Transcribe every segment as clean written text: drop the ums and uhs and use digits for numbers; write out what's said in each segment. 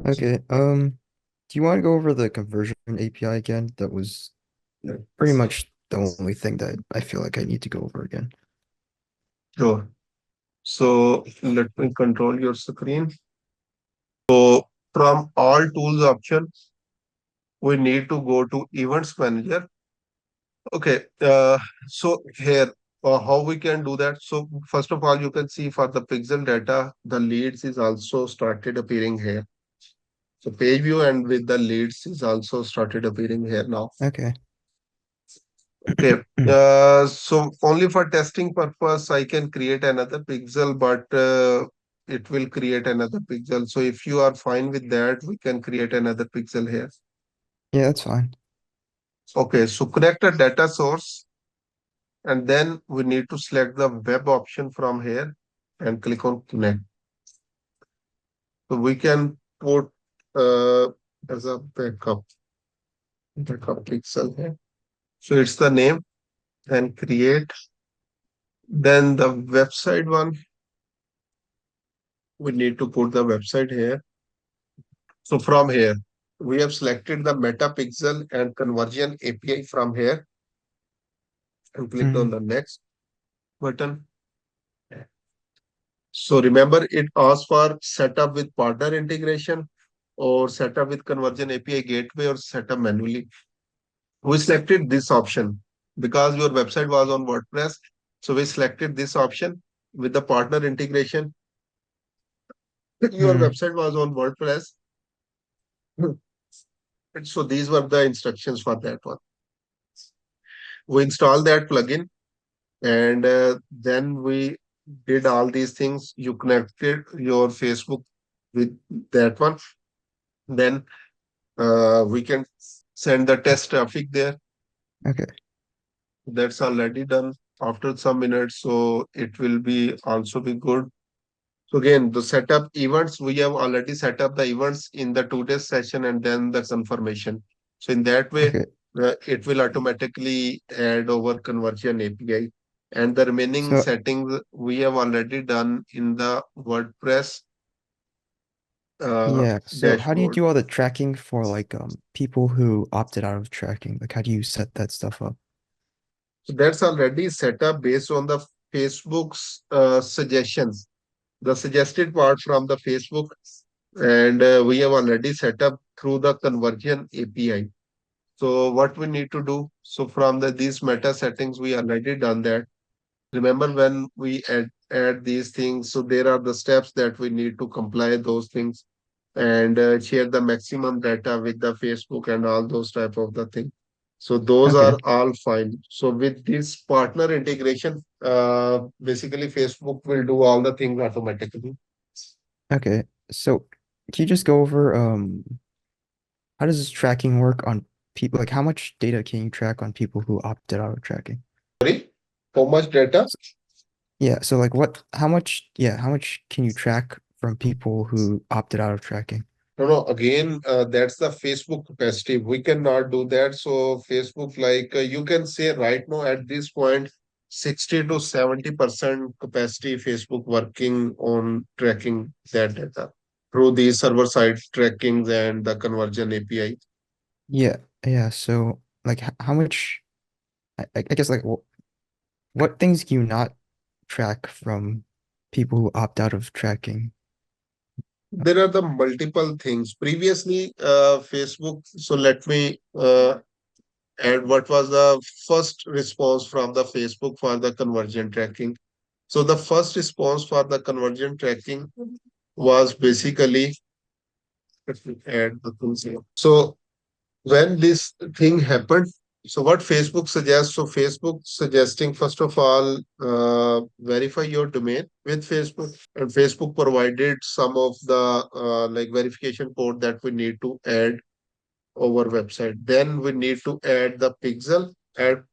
Okay. Do you want to go over the conversion API again? That was pretty much the only thing that I feel like I need to go over again. Sure. So let me control your screen. So from all tools option, we need to go to events manager. Okay. So here, how we can do that? So first of all, you can see for the pixel data, the leads is also started appearing here. So page view and with the leads is also started appearing here now. Okay. Okay. So only for testing purpose, I can create another pixel, but it will create another pixel. So if you are fine with that, we can create another pixel here. Yeah, that's fine. Okay. So connect a data source, and then we need to select the web option from here and click on connect. So we can put as a backup pixel here. So it's the name and create. Then the website one, we need to put the website here. So from here, we have selected the meta pixel and conversion API from here and clicked on Mm, the next button. So remember, it asks for setup with partner integration or setup with conversion API gateway or setup manually. We selected this option because your website was on WordPress. So we selected this option with the partner integration. Your mm, website was on WordPress. So these were the instructions for that one. We installed that plugin and then we did all these things. You connected your Facebook with that one. Then we can send the test traffic there. okay. That's already done after some minutes, so it will be also be good. So again, the setup events, we have already set up the events in the 2 days session and then the confirmation. So in that way, Okay. it will automatically add over conversion API. And the remaining So settings we have already done in the WordPress yeah, so how do you dashboard. do all the tracking for like people who opted out of tracking? Like how do you set that stuff up? So that's already set up based on the Facebook's suggestions, the suggested part from the Facebook, and we have already set up through the conversion API. So what we need to do, so from these meta settings, we already done that. Remember when we add these things, so there are the steps that we need to comply those things and share the maximum data with the Facebook and all those type of the thing. So those Okay. are all fine. So with this partner integration, basically Facebook will do all the things automatically. Okay. So can you just go over how does this tracking work on people? Like how much data can you track on people who opted out of tracking? Sorry, how much data? Yeah, so like how much can you track from people who opted out of tracking? No, no, again, that's the Facebook capacity. We cannot do that. So Facebook, like you can say right now at this point, 60 to 70% capacity Facebook working on tracking that data through the server side trackings and the conversion API. Yeah, yeah, so like how much I guess like what things do you not track from people who opt out of tracking? There are the multiple things. Previously, Facebook, so let me add what was the first response from the Facebook for the conversion tracking. So the first response for the conversion tracking was basically, let me add the things here. So when this thing happened, so what Facebook suggests, so Facebook suggesting first of all, verify your domain with Facebook, and Facebook provided some of the like verification code that we need to add over website. Then we need to add pixel to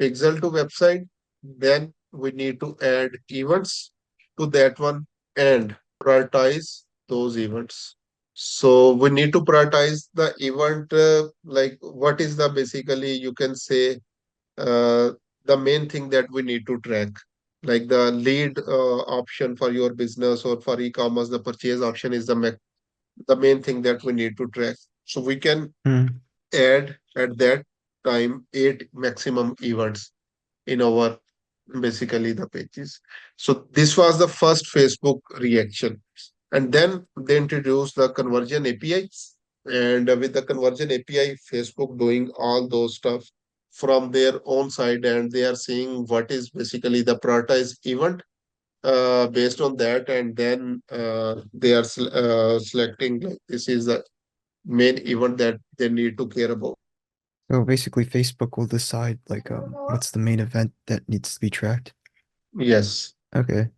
website. Then we need to add events to that one and prioritize those events. So we need to prioritize the event, like what is the basically you can say the main thing that we need to track. Like the lead option for your business or for e-commerce, the purchase option is the the main thing that we need to track. So we can Mm. add at that time 8 maximum events in our basically the pages. So this was the first Facebook reaction. And then they introduced the conversion API. And with the conversion API, Facebook doing all those stuff from their own side, and they are seeing what is basically the prioritized event based on that, and then they are selecting like this is the main event that they need to care about. So basically, Facebook will decide like what's the main event that needs to be tracked. Yes. Okay.